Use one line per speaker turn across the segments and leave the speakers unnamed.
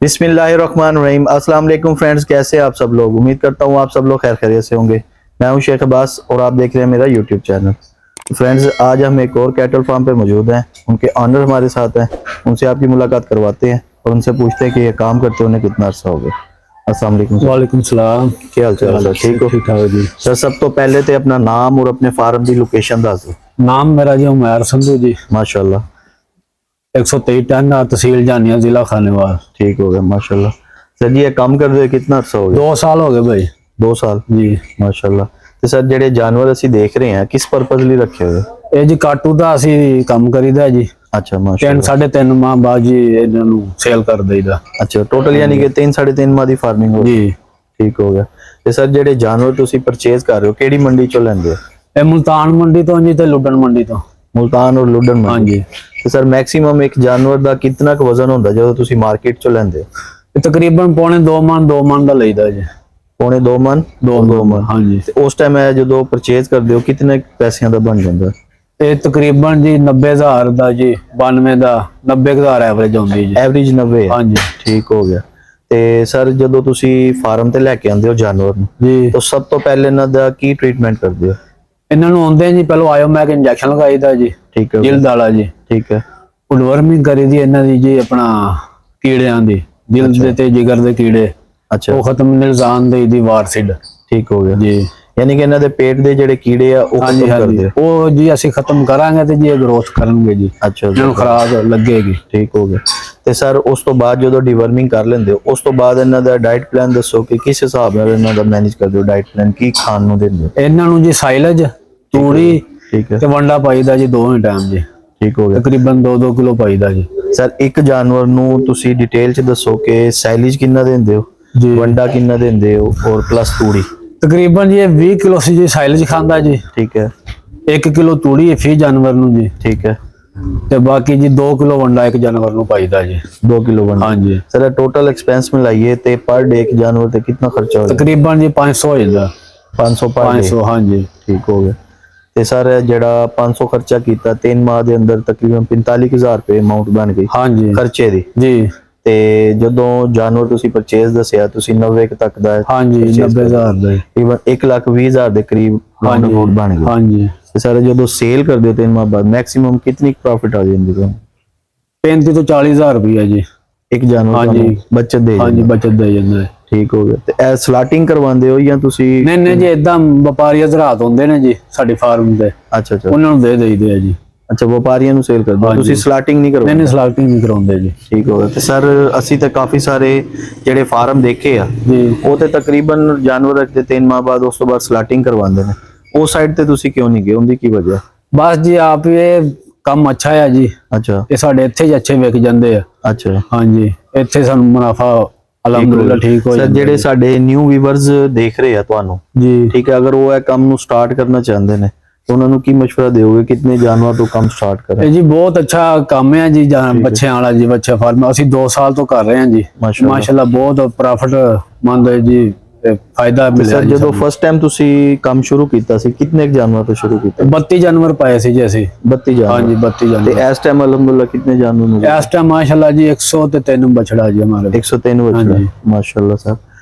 बिस्मिल्लाहिर्रहमानिर्रहीम। अस्सलाम वालेकुम फ्रेंड्स, कैसे आप सब लोग। उम्मीद करता हूँ आप सब लोग खैर खैरियत से होंगे। मैं हूँ शेख अब्बास और आप देख रहे हैं मेरा यूट्यूब चैनल। तो फ्रेंड्स, आज हम एक और कैटल फार्म पे मौजूद हैं। उनके ऑनर हमारे साथ हैं, उनसे आपकी मुलाकात करवाते हैं और उनसे पूछते हैं कि ये काम करते उन्हें कितना अर्सा हो गया। अस्सलाम वालेकुम सर।
वालेकुम सलाम।
क्या हाल चाल सर, ठीक हो?
ठीक ठाक जी।
सर, सब तो पहले तो अपना नाम और अपने फार्म की लोकेशन दस दो।
नाम मेरा जी उमैर संधू जी,
माशाल्लाह,
123 टन, तहसील जानिया, जिला खानेवाल।
ठीक हो गया माशाल्लाह। सर जी, ये काम कर दे कितना अर्सा हो गया?
2 साल हो गए भाई
2 साल
जी।
माशाल्लाह। ਤੇ ਸਰ ਜਿਹੜੇ ਜਾਨਵਰ ਅਸੀਂ ਦੇਖ ਰਹੇ ਹਾਂ ਕਿਸ ਪਰਪਸ ਲਈ ਰੱਖੇ ਹੋਏ?
ਇਹ ਜੀ ਕਾਟੂ ਦਾ ਅਸੀਂ ਕੰਮ ਕਰੀਦਾ ਜੀ।
ਅੱਛਾ
3
ਮਾਸ਼ਾਅੱਲਾ।
3.5 ਮਾਹ ਬਾਅਦ ਜੀ ਇਹਨਾਂ ਨੂੰ ਸੇਲ ਕਰ ਦਈਦਾ।
ਅੱਛਾ, ਟੋਟਲ ਯਾਨੀ ਕਿ 3 3.5 ਮਾਹ ਦੀ ਫਾਰਮਿੰਗ ਹੋ
ਜੀ।
ਠੀਕ ਹੋ ਗਿਆ। ਤੇ ਸਰ ਜਿਹੜੇ ਜਾਨਵਰ ਤੁਸੀਂ ਪਰਚੇਜ਼ ਕਰ ਰਹੇ ਹੋ ਕਿਹੜੀ ਮੰਡੀ ਚੋਂ ਲੈਂਦੇ ਹੋ?
ਇਹ ਮੁਲਤਾਨ ਮੰਡੀ ਤੋਂ ਜੀ ਤੇ ਲੁੱਡਨ ਮੰਡੀ ਤੋਂ।
ਮੁਲਤਾਨ ਔਰ ਲੁੱਡਨ ਮੰਡੀ।
ਹਾਂਜੀ।
ਤੇ ਸਰ ਮੈਕਸਿਮਮ ਇੱਕ ਜਾਨਵਰ ਦਾ ਕਿੰਨਾ ਕੁ ਵਜ਼ਨ ਹੁੰਦਾ ਜਦੋਂ ਤੁਸੀਂ ਮਾਰਕੀਟ ਚੋਂ ਲੈਂਦੇ ਹੋ?
ਇਹ ਤਕਰੀਬਨ ਪੌਣੇ 2 ਮਣ ਦਾ ਲਈਦਾ ਜੀ।
ਪੌਣੇ 2 ਮਣ? 2 ਮਣ।
ਹਾਂਜੀ।
ਤੇ ਉਸ ਟਾਈਮ ਇਹ ਜਦੋਂ ਪਰਚੇਜ਼ ਕਰਦੇ ਹੋ ਕਿੰਨੇ ਪੈਸਿਆਂ ਦਾ ਬਣ ਜਾਂਦਾ?
ਇਹ ਤਕਰੀਬਨ ਜੀ 90,000 ਦਾ ਜੀ, 92 ਦਾ, 90,000 ਐਵਰੇਜ ਆਉਂਦੀ ਜੀ।
ਐਵਰੇਜ 90 ਹੈ?
ਹਾਂਜੀ
ਠੀਕ ਹੋ ਗਿਆ। ਤੇ ਸਰ ਜਦੋਂ ਤੁਸੀਂ ਫਾਰਮ ਤੇ ਲੈ ਕੇ ਆਉਂਦੇ ਹੋ ਜਾਨਵਰ ਨੂੰ
ਜੀ,
ਤਾਂ ਸਭ ਤੋਂ ਪਹਿਲੇ ਇਹਨਾਂ ਦਾ ਕੀ ਟ੍ਰੀਟਮੈਂਟ ਕਰਦੇ ਹੋ?
ਇਹਨਾਂ ਨੂੰ ਆਉਂਦੇ ਜੀ ਪਹਿਲਾਂ ਆਇਓਮੈਕ ਇੰਜੈਕਸ਼ਨ ਲਗਾਈਦਾ ਜੀ,
ਠੀਕ ਹੈ
ਜਿਲਦ ਵਾਲਾ ਜੀ।
ਠੀਕ ਹੈ।
ਉਡਵਰਮਿੰਗ ਕਰੀਦੀ ਇਹਨਾਂ ਦੀ ਜੀ, ਆਪਣਾ ਕੀੜਿਆਂ ਦੀ, ਜਿਲਦ ਦੇ ਤੇ ਜਿਗਰ ਦੇ ਕੀੜੇ,
ਅੱਛਾ
ਉਹ ਖਤਮ ਨਿਜ਼ਾਨ ਦੇ ਦੀ ਵਾਰਸਿਡ।
ਠੀਕ ਹੋ ਗਿਆ।
ਜੀ
ਯਾਨੀ ਕਿ ਇਹਨਾਂ ਦੇ ਪੇਟ ਦੇ ਜਿਹੜੇ ਕੀੜੇ ਆ ਉਹ ਖਤਮ ਕਰਦੇ ਹੋ?
ਉਹ ਜੀ ਅਸੀਂ ਖਤਮ ਕਰਾਂਗੇ ਤੇ ਜੀ ਇਹ ਗਰੋਥ ਕਰਨਗੇ ਜੀ,
ਅੱਛਾ
ਇਹਨਾਂ ਨੂੰ ਖੁਰਾਕ ਲੱਗੇਗੀ।
ਠੀਕ ਹੋ ਗਿਆ। ਤੇ ਸਰ ਉਸ ਤੋਂ ਬਾਅਦ ਜਦੋਂ ਡਿਵਰਮਿੰਗ ਕਰ ਲੈਂਦੇ ਹੋ ਉਸ ਤੋਂ ਬਾਅਦ ਇਹਨਾਂ ਦਾ ਡਾਈਟ ਪਲਾਨ ਦੱਸੋ ਕਿ ਕਿਸ ਹਿਸਾਬ ਨਾਲ ਇਹਨਾਂ ਦਾ ਮੈਨੇਜ ਕਰਦੇ ਹੋ? ਡਾਈਟ ਪਲਾਨ ਕੀ ਖਾਣ ਨੂੰ ਦਿੰਦੇ ਹੋ?
ਇਹਨਾਂ ਨੂੰ ਜੀ ਸਾਈਲਜ, ਤੂੜੀ
ਠੀਕ ਹੈ।
ਤੇ ਵੰਡਾ ਪਾਈਦਾ ਜੀ ਦੋਵੇਂ ਟਾਈਮ ਜੀ।
ਠੀਕ ਹੋ ਗਿਆ।
ਤਕਰੀਬਨ 2-2 ਕਿਲੋ ਪਾਈਦਾ ਜੀ।
ਸਰ, ਇੱਕ ਜਾਨਵਰ ਨੂੰ ਤੁਸੀਂ ਡਿਟੇਲ ਚ ਦੱਸੋ ਕਿ ਸਾਈਲੇਜ ਕਿੰਨਾ ਦਿੰਦੇ ਹੋ,
ਜੀ
ਵੰਡਾ ਕਿੰਨਾ ਦਿੰਦੇ ਹੋ ਔਰ ਪਲੱਸ ਤੂੜੀ?
ਤਕਰੀਬਨ ਜੀ ਇਹ 20 ਕਿਲੋ ਸੀ ਜੀ ਸਾਈਲਜ ਖਾਂਦਾ ਜੀ।
ਠੀਕ ਹੈ।
1 ਕਿਲੋ ਤੂੜੀ ਹੈ ਫੀ ਜਾਨਵਰ ਨੂੰ ਜੀ,
ਠੀਕ ਹੈ।
ਤੇ ਬਾਕੀ ਜੀ 2 ਕਿਲੋ ਵੰਡਾ ਇੱਕ ਜਾਨਵਰ ਨੂੰ ਪਾਈਦਾ ਜੀ।
2 ਕਿਲੋ ਵੰਡਾ।
ਹਾਂਜੀ।
ਸਰ, ਟੋਟਲ ਐਕਸਪੈਂਸ ਮਿਲਾਈਏ ਤੇ ਪਰ ਡੇ ਇੱਕ ਜਾਨਵਰ ਤੇ ਕਿੰਨਾ ਖਰਚਾ ਹੋ ਜਾਂਦਾ?
ਤਕਰੀਬਨ ਜੀ 500 ਹੋ ਜਾਂਦਾ।
500 ਪਰ ਡੇ?
500 ਹਾਂਜੀ।
ਠੀਕ ਹੋ ਗਿਆ। ਤੇ ਸਰ ਜਿਹੜਾ 500 ਖਰਚਾ ਕੀਤਾ 3 ਮਾਹ ਦੇ ਅੰਦਰ ਤਕਰੀਬਨ 45,000 ਰੁਪਏ ਅਮਾਉਂਟ ਬਣ ਗਈ
ਹਾਂਜੀ
ਖਰਚੇ ਦੀ।
ਜੀ।
ਤੇ ਜਦੋਂ ਜਾਨਵਰ ਤੁਸੀਂ ਪਰਚੇਜ਼ ਦੱਸਿਆ ਤੁਸੀਂ 90 ਤੱਕ ਦਾ
ਹਾਂਜੀ 90,000 ਦਾ
ਈਵਨ 1,20,000 ਦੇ ਕਰੀਬ ਅਮਾਉਂਟ ਬਣ ਗਈ।
ਹਾਂਜੀ।
ਤੇ ਸਰ ਜਦੋਂ ਸੇਲ ਕਰਦੇ ਹੋ 3 ਮਾਹ ਬਾਅਦ ਮੈਕਸਿਮਮ ਕਿੰਨੀ ਪ੍ਰੋਫਿਟ ਆ ਜਾਂਦੀ ਤੁਹਾਨੂੰ?
35 ਤੋਂ 40,000 ਰੁਪਇਆ ਜੀ
ਇੱਕ ਜਾਨਵਰ
ਹਾਂਜੀ।
ਬਚਤ ਦੇ
ਹਾਂਜੀ ਬਚਤ ਦੇ ਜਾਂਦਾ ਹੈ।
ਠੀਕ ਹੋ ਗਿਆ। ਤੇ ਇਹ ਸਲਾਟਿੰਗ ਕਰਵਾਉਂਦੇ ਹੋ ਜਾਂ ਤੁਸੀਂ?
ਨਹੀਂ ਨਹੀਂ ਜੀ, ਇਦਾਂ ਵਪਾਰੀ ਹਜ਼ਰਾਤ ਹੁੰਦੇ ਨੇ ਜੀ ਸਾਡੀ ਫਾਰਮ ਤੇ,
ਅੱਛਾ ਅੱਛਾ
ਉਹਨਾਂ ਨੂੰ ਦੇ ਦੇਈਦੇ ਆ ਜੀ।
ਅੱਛਾ, ਵਪਾਰੀਆਂ ਨੂੰ ਸੇਲ ਕਰਦੇ ਹੋ ਤੁਸੀਂ, ਸਲਾਟਿੰਗ ਨਹੀਂ
ਨਹੀਂ
ਕਰਵਾਉਂਦੇ?
ਨਹੀਂ ਸਲਾਟਿੰਗ ਨਹੀਂ ਕਰਾਉਂਦੇ ਜੀ।
ਠੀਕ ਹੋ ਗਿਆ। ਤੇ ਸਰ ਅਸੀਂ ਤਾਂ ਕਾਫੀ ਸਾਰੇ ਜਿਹੜੇ ਫਾਰਮ ਦੇਖੇ ਆ
ਜੀ
ਉਹ ਤੇ ਤਕਰੀਬਨ ਜਾਨਵਰ ਰੱਖਦੇ 3 ਮਾਹ ਬਾਅਦ ਉਸ ਤੋਂ ਬਾਅਦ ਸਲਾਟਿੰਗ ਕਰਵਾਉਂਦੇ ਨੇ। ਉਹ ਸਾਈਡ ਤੇ ਤੁਸੀਂ ਕਿਉਂ ਨਹੀਂ ਗਏ? ਉਹਦੀ ਕੀ ਵਜ੍ਹਾ?
ਬਸ ਜੀ ਆਪ ਇਹ ਕੰਮ ਅੱਛਾ ਹੈ ਜੀ,
ਅੱਛਾ
ਇਹ ਸਾਡੇ ਇੱਥੇ ਹੀ ਅੱਛੇ ਵਿਕ ਜਾਂਦੇ ਆ।
ਅੱਛਾ।
ਹਾਂਜੀ, ਇੱਥੇ ਸਾਨੂੰ ਮੁਨਾਫਾ ਅਲਹਮਦੁਲਿਲਾ ਠੀਕ ਹੋ
ਸਰ,
ਜਾਂਦਾ
ਜਿਹੜੇ ਸਾਡੇ ਨਿਊ ਵੀਵਰਸ ਦੇਖ ਰਹੇ ਆ ਤੁਹਾਨੂੰ,
ਜੀ।
ਠੀਕ ਹੈ, ਅਗਰ ਉਹ ਇਹ ਕੰਮ ਨੂੰ ਸਟਾਰਟ ਕਰਨਾ ਚਾਹੁੰਦੇ ਨੇ ਤਾਂ ਉਹਨਾਂ ਨੂੰ ਕੀ ਮਸ਼ਵਰਾ ਦਿਓਗੇ? ਕਿੰਨੇ ਜਾਨਵਰਾਂ ਤੋਂ ਕੰਮ ਸਟਾਰਟ ਕਰਾਂ?
ਇਹ ਜੀ ਬਹੁਤ ਅੱਛਾ ਕੰਮ ਹੈ ਜੀ, ਬੱਚਿਆਂ ਵਾਲਾ ਜੀ, ਬੱਚਾ ਫਾਰਮ ਅਸੀਂ 2 ਸਾਲ ਤੋਂ ਕਰ ਰਹੇ ਹਾਂ ਜੀ। ਮਾਸ਼ਾਅੱਲਾ ਬਹੁਤ ਪ੍ਰੋਫਿਟ ਮੰਦ ਹੈ ਜੀ, ਤੇ ਫਾਇਦਾ ਮਿਲਿਆ
ਸਰ
ਜੀ।
ਜਦੋਂ ਫਸਟ ਟਾਈਮ ਤੁਸੀਂ ਕੰਮ ਸ਼ੁਰੂ ਕੀਤਾ ਸੀ ਕਿੰਨੇ ਜਾਨਵਰਾਂ ਤੋਂ ਸ਼ੁਰੂ ਕੀਤਾ?
32 ਜਾਨਵਰ ਪਾਏ ਸੀ ਜੀ ਅਸੀਂ।
32 ਜਾਨਵਰ?
ਹਾਂਜੀ 32
ਤੇ
ਜਾਨਵਰ।
ਇਸ ਟਾਈਮ ਅਲਹਮਦੁਲਿਲਾ ਕਿੰਨੇ ਜਾਨਵਰ ਨੂੰ?
ਇਸ ਟਾਈਮ ਮਾਸ਼ਾਅੱਲਾ ਜੀ 103 ਬਛੜਾ ਜੀ ਹਮਾਰੇ।
103 ਬਚੜਾ?
ਹਾਂਜੀ।
ਮਾਸ਼ਾਅੱਲਾ ਸਰ।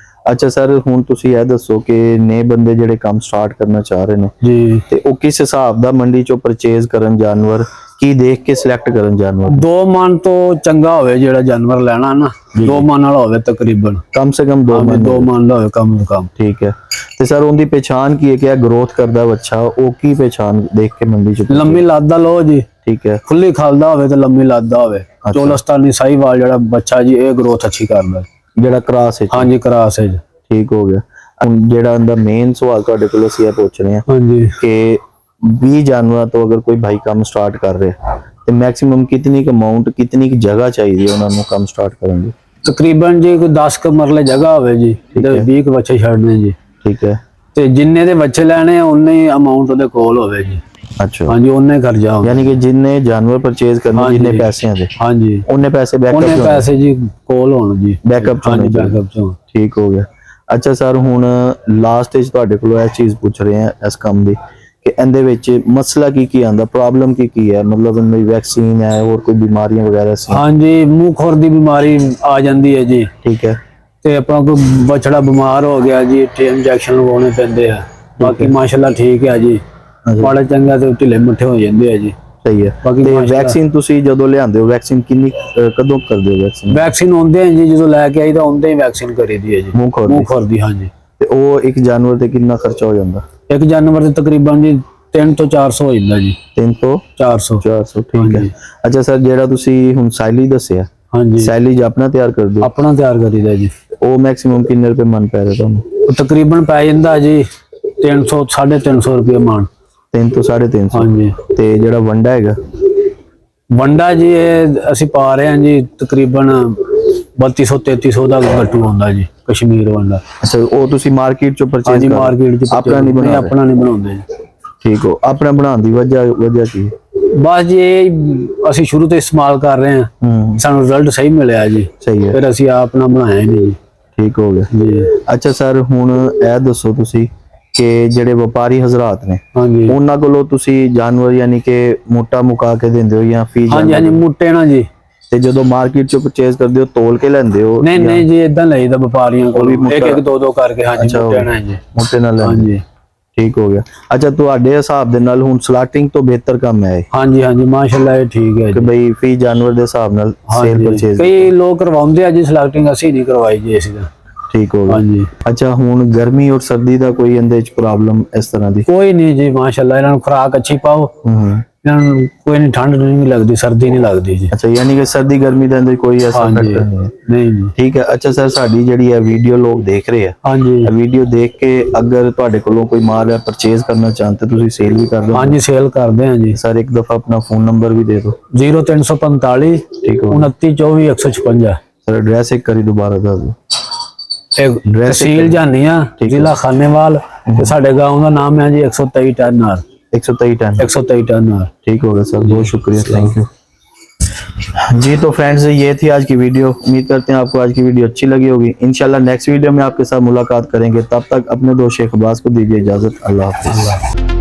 ਅੱਛਾ ਸਰ, ਹੁਣ ਤੁਸੀਂ ਇਹ ਦੱਸੋ ਕਿ ਨਏ ਬੰਦੇ ਜਿਹੜੇ ਕੰਮ ਸਟਾਰਟ ਕਰਨਾ ਚਾਹ ਰਹੇ ਨੇ
ਜੀ,
ਤੇ ਉਹ ਕਿਸ ਹਿਸਾਬ ਦਾ ਮੰਡੀ ਚੋਂ ਪਰਚੇਜ਼ ਕਰਨ ਜਾਨਵਰ, ਕੀ ਦੇਖ ਕੇ ਸਿਲੈਕਟ ਕਰਨ ਜਾਨਵਰ?
2 ਮਣ ਤੋਂ ਚੰਗਾ ਹੋਵੇ ਜਿਹੜਾ ਜਾਨਵਰ ਲੈਣਾ ਨਾ, 2 ਮਣ ਵਾਲਾ ਹੋਵੇ ਤਕਰੀਬਨ,
ਕਮ ਸੇ ਕਮ 2 ਮਹੀਨੇ।
2 ਮਣ ਦਾ ਹੋਵੇ ਕਮ ਤੋਂ ਕਮ।
ਠੀਕ ਹੈ। ਤੇ ਸਰ ਉਹਦੀ ਪਛਾਣ ਕੀ ਹੈ ਕਿ ਇਹ ਗਰੋਥ ਕਰਦਾ ਬੱਚਾ, ਉਹ ਕੀ ਪਛਾਣ ਦੇਖ ਕੇ ਮੰਡੀ ਚ?
ਲੰਮੀ ਲਾਦਾ ਲਓ ਜੀ,
ਠੀਕ ਹੈ।
ਖੁੱਲੀ ਖਾਲਦਾ ਹੋਵੇ ਤੇ ਲੰਮੀ ਲਾਦਾ ਹੋਵੇ। ਚੋਲਸਤਾਨੀ ਸਾਹੀਵਾਲ ਜਿਹੜਾ ਬੱਚਾ ਜੀ ਇਹ ਗਰੋਥ ਅੱਛੀ ਕਰਦਾ,
ਜਿਹੜਾ ਕਰਾਸ ਹੈ?
ਹਾਂਜੀ ਕਰਾਸ ਹੈ ਜੀ।
ਠੀਕ ਹੋ ਗਿਆ। ਹੁਣ ਜਿਹੜਾ ਇਹਦਾ ਮੇਨ ਸਵਾਲ ਤੁਹਾਡੇ ਕੋਲ ਅਸੀਂ ਇਹ ਪੁੱਛ ਰਹੇ ਹਾਂ
ਹਾਂਜੀ
ਕਿ 20 ਜਾਨਵਰਾਂ ਤੋਂ ਅਗਰ ਕੋਈ ਭਾਈ ਕੰਮ ਸਟਾਰਟ ਕਰ ਰਿਹਾ ਤੇ ਮੈਕਸਿਮਮ ਕਿਤਨੀ ਕੁ ਅਮਾਉਂਟ, ਕਿਤਨੀ ਕੁ ਜਗ੍ਹਾ ਚਾਹੀਦੀ ਹੈ ਉਹਨਾਂ ਨੂੰ ਕੰਮ ਸਟਾਰਟ ਕਰਨ ਦੀ?
ਤਕਰੀਬਨ ਜੀ ਕੋਈ 10 ਕ ਮਰਲੇ ਜਗ੍ਹਾ ਹੋਵੇ ਜੀ ਤੇ 20 ਕ ਬੱਚੇ ਛੱਡਨੇ ਜੀ।
ਠੀਕ ਹੈ।
ਤੇ ਜਿੰਨੇ ਦੇ ਬੱਚੇ ਲੈਣੇ ਉਨੇ ਹੀ ਅਮਾਉਂਟ ਉਹਦੇ ਕੋਲ ਹੋਵੇ ਜੀ।
ਅੱਛਾ,
ਹਾਂਜੀ ਉਹਨੇ ਖਰਚਾ ਹੋਵੇ।
ਯਾਨੀ ਕਿ ਜਿੰਨੇ ਜਾਨਵਰ ਪਰਚੇਜ਼ ਕਰਨੇ ਜਿੰਨੇ ਪੈਸਿਆਂ ਦੇ,
ਹਾਂਜੀ
ਉਹਨੇ ਪੈਸੇ
ਉਹਨੇ
ਬੈਕਅਪ
ਪੈਸੇ ਜੀ ਕੋਲ ਹੋਣ ਜੀ,
ਬੈਕਅਪ
ਹਾਂਜੀ ਬੈਕਅਪ ਚੋਂ।
ਠੀਕ ਹੋ ਗਿਆ। ਅੱਛਾ ਸਰ, ਹੁਣ ਲਾਸਟ ਵਿੱਚ ਤੁਹਾਡੇ ਕੋਲੋਂ ਇਹ ਚੀਜ਼ ਪੁੱਛ ਰਹੇ ਹਾਂ ਇਸ ਕੰਮ ਦੀ ਕਿ ਇਹਦੇ ਵਿੱਚ ਮਸਲਾ ਕੀ ਆਂਦਾ, ਪ੍ਰੋਬਲਮ ਕੀ ਹੈ, ਮਤਲਬ ਇਨमें ਵੈਕਸੀਨ ਹੈ और कोई बीमारियां वगैरह सी?
हाँ जी, मुंह खुर ਦੀ ਬਿਮਾਰੀ ਆ ਜਾਂਦੀ ਹੈ ਜੀ।
ठीक है।
ਤੇ ਆਪਣਾ ਕੋਈ ਬਛੜਾ ਬਿਮਾਰ ਹੋ ਗਿਆ ਜੀ, ਇੰਜੈਕਸ਼ਨ ਲਗਾਉਣੇ ਪੈਂਦੇ ਆ। ਬਾਕੀ ਮਾਸ਼ਾਅੱਲਾ ਠੀਕ ਹੈ ਜੀ, ਬੜਾ ਚੰਗਾ ਤੇ ਢਿੱਲੇ ਮੱਠੇ ਹੋ ਜਾਂਦੇ ਆ ਜੀ।
ਸਹੀ ਹੈ।
ਬਾਕੀ
ਤੇ ਵੈਕਸੀਨ ਤੁਸੀਂ ਜਦੋਂ ਲਿਆਂਦੇ ਹੋ, ਵੈਕਸੀਨ ਕਿੰਨੀ ਕਦੋਂ ਕਰਦੇ ਹੋ ਵੈਕਸੀਨ?
ਵੈਕਸੀਨ ਆਉਂਦੇ ਆ ਜੀ, ਜਦੋਂ ਲੈ ਕੇ ਆਈ ਤਾਂ ਆਉਂਦੇ ਹੀ ਵੈਕਸੀਨ ਕਰੀਦੀ ਹੈ ਜੀ, ਮੂੰਹ ਖੁਰ ਦੀ। ਹਾਂਜੀ।
ਤੇ ਉਹ ਇੱਕ ਜਾਨਵਰ ਤੇ ਕਿੰਨਾ ਖਰਚਾ ਹੋ ਜਾਂਦਾ?
ਇੱਕ ਜਾਨਵਰ ਤੇ ਤਕਰੀਬਨ ਜੀ 300 ਤੋਂ 400 ਹੋ ਜਾਂਦਾ ਜੀ।
300 ਤੋਂ 400 ਠੀਕ ਹੈ। ਅੱਛਾ ਸਰ, ਜਿਹੜਾ ਤੁਸੀਂ ਹੁਣ ਸਾਈਲੀ ਦੱਸਿਆ,
ਹਾਂਜੀ,
ਸਾਈਲੀ ਆਪਣਾ ਤਿਆਰ ਕਰਦੇ ਹੋ?
ਆਪਣਾ ਤਿਆਰ ਕਰੀਦਾ ਜੀ।
ਉਹ ਮੈਕਸਿਮਮ ਕਿੰਨੇ ਰੁਪਏ ਮਨ ਪੈ ਰਿਹਾ ਤੁਹਾਨੂੰ?
ਉਹ ਤਕਰੀਬਨ ਪੈ ਜਾਂਦਾ ਜੀ 300 350 ਰੁਪਏ ਮਣ।
300 ਤੋਂ 350?
ਹਾਂਜੀ।
ਤੇ ਜਿਹੜਾ ਵੰਡਾ ਹੈਗਾ?
ਵੰਡਾ ਜੀ ਇਹ ਅਸੀਂ ਪਾ ਰਹੇ ਹਾਂ ਜੀ ਤਕਰੀਬਨ 3200 3300 ਦਾ ਗੱਟੂ ਆਉਂਦਾ ਜੀ, ਕਸ਼ਮੀਰ ਵੰਡਾ।
ਅੱਛਾ, ਉਹ ਤੁਸੀਂ ਮਾਰਕੀਟ ਚੋਂ ਪਰਚੇਸ
ਹਾਂਜੀ, ਮਾਰਕੀਟ ਚ
ਆਪਣਾ ਨਹੀਂ ਬਣਾਉਂਦੇ?
ਆਪਣਾ ਨਹੀਂ ਬਣਾਉਂਦੇ ਜੀ।
ਠੀਕ ਹੋ। ਆਪਣਾ ਬਣਾਉਣ ਦੀ ਵਜ੍ਹਾ ਕੀ?
ਬਸ ਜੀ ਇਹ ਅਸੀਂ ਸ਼ੁਰੂ ਤੋਂ ਇਸਤੇਮਾਲ ਕਰ ਰਹੇ ਹਾਂ, ਸਾਨੂੰ ਰਿਜ਼ਲਟ ਸਹੀ ਮਿਲਿਆ ਜੀ।
ਸਹੀ ਹੈ।
ਫਿਰ ਅਸੀਂ ਆਪਣਾ ਬਣਾਇਆ ਨਹੀਂ ਜੀ।
ਠੀਕ ਹੋ ਗਿਆ
ਜੀ।
ਅੱਛਾ ਸਰ, ਹੁਣ ਇਹ ਦੱਸੋ ਤੁਸੀਂ ਕਿ ਜਿਹੜੇ ਵਪਾਰੀ ਹਜ਼ਰਾਤ ਨੇ,
ਹਾਂਜੀ,
ਉਹਨਾਂ ਕੋਲੋਂ ਤੁਸੀਂ ਜਾਨਵਰ ਯਾਨੀ ਕਿ ਮੋਟਾ ਮੁਕਾ ਕੇ ਦਿੰਦੇ ਹੋ ਜਾਂ ਫੀ?
ਹਾਂਜੀ ਹਾਂਜੀ, ਮੁੱਟੇ ਨਾ ਜੀ।
ਤੇ ਜਦੋਂ ਮਾਰਕੀਟ ਚੋਂ ਪਰਚੇਸ ਕਰਦੇ ਹੋ ਤੋਲ ਕੇ ਲੈਂਦੇ ਹੋ?
ਨਹੀਂ ਨਹੀਂ ਜੀ, ਇਦਾਂ ਲਈਦਾ ਵਪਾਰੀਆਂ ਕੋਲ, ਇੱਕ ਇੱਕ ਦੋ ਦੋ ਕਰਕੇ। ਹਾਂਜੀ, ਮੁੱਟੇ ਨਾਲ ਜੀ।
ਮੋਟੇ ਨਾਲ ਲੈਂਦੇ?
ਹਾਂਜੀ।
ਠੀਕ ਹੋ ਗਿਆ। ਅੱਛਾ, ਤੁਹਾਡੇ ਹਿਸਾਬ ਦੇ ਨਾਲ ਹੁਣ ਸਲਾਟਿੰਗ ਤੋਂ ਬਿਹਤਰ ਕੰਮ ਹੈ ਇਹ?
ਹਾਂਜੀ ਹਾਂਜੀ, ਮਾਸ਼ਾਅੱਲਾ ਇਹ ਠੀਕ ਹੈ
ਕਿ
ਜੀ।
ਬਈ ਫੀ ਜਾਨਵਰ ਦੇ ਹਿਸਾਬ ਨਾਲ ਸੇਲ ਪਰਚੇਸ?
ਕਈ ਲੋਕ ਕਰਵਾਉਂਦੇ ਆ ਜੀ ਸਲੈਕਟਿੰਗ, ਅਸੀਂ ਨਹੀਂ ਕਰਵਾਈ ਜੀ ਅਸੀਂ ਤਾਂ।
ਠੀਕ ਹੋ ਗਿਆ।
ਹਾਂਜੀ।
ਅੱਛਾ, ਹੁਣ ਗਰਮੀ ਔਰ ਸਰਦੀ ਦਾ ਕੋਈ ਇਹਦੇ ਵਿੱਚ ਪ੍ਰੋਬਲਮ ਇਸ ਤਰ੍ਹਾਂ ਦੀ?
ਕੋਈ ਨਹੀਂ ਜੀ, ਮਾਸ਼ਾਅੱਲਾ ਇਹਨਾਂ ਨੂੰ ਖੁਰਾਕ ਅੱਛੀ ਪਾਓ, ਇਹਨਾਂ ਨੂੰ ਕੋਈ ਨਹੀਂ, ਠੰਡ ਨਹੀਂ ਲੱਗਦੀ, ਸਰਦੀ ਨਹੀਂ ਲੱਗਦੀ ਜੀ।
ਅੱਛਾ, ਯਾਨੀ ਕਿ ਸਰਦੀ ਗਰਮੀ ਦੇ ਅੰਦਰ ਕੋਈ ਐਸਾ ਫੈਕਟਰ ਨਹੀਂ ਹੈ?
ਨਹੀਂ ਜੀ।
ਠੀਕ ਹੈ। ਅੱਛਾ ਸਰ, ਸਾਡੀ ਜਿਹੜੀ ਹੈ ਵੀਡੀਓ ਲੋਕ ਦੇਖ ਰਹੇ ਆ,
ਹਾਂਜੀ,
ਵੀਡੀਓ ਦੇਖ ਕੇ ਅਗਰ ਤੁਹਾਡੇ ਕੋਲੋਂ ਕੋਈ ਮਾਲ ਹੈ ਪਰਚੇਸ ਕਰਨਾ ਚਾਹते ਤੁਸੀਂ ਸੇਲ ਵੀ ਕਰ ਦੋ?
ਹਾਂਜੀ, ਸੇਲ ਕਰਦੇ ਹਾਂ ਜੀ।
ਸਰ ਇੱਕ ਦਫਾ ਆਪਣਾ ਫੋਨ ਨੰਬਰ ਵੀ ਦੇ ਦਿਓ।
0345
ਠੀਕ ਹੋ।
29 24 156।
ਸਰ ਐਡਰੈਸ ਇੱਕ ਕਰੀ ਦੁਬਾਰਾ ਦੱਸ ਦਿਓ।
ਤਹਿਸੀਲ ਜਾਨੀਆ, ਜ਼ਿਲ੍ਹਾ ਖਾਨੇਵਾਲ, ਤੇ ਸਾਡੇ गांव ਦਾ ਨਾਮ ਹੈ ਜੀ 123 ਟਨਰ।
123 टन?
123 टनर।
ठीक होगा सर, बहुत शुक्रिया, थैंक यू जी। तो फ्रेंड्स, ये थी आज की वीडियो। उम्मीद करते हैं आपको आज की वीडियो अच्छी लगी होगी। इंशाल्लाह नेक्स्ट वीडियो में आपके साथ मुलाकात करेंगे। तब तक अपने दोस्त शेख अब्बास को दीजिए इजाजत। अल्लाह हाफिज़।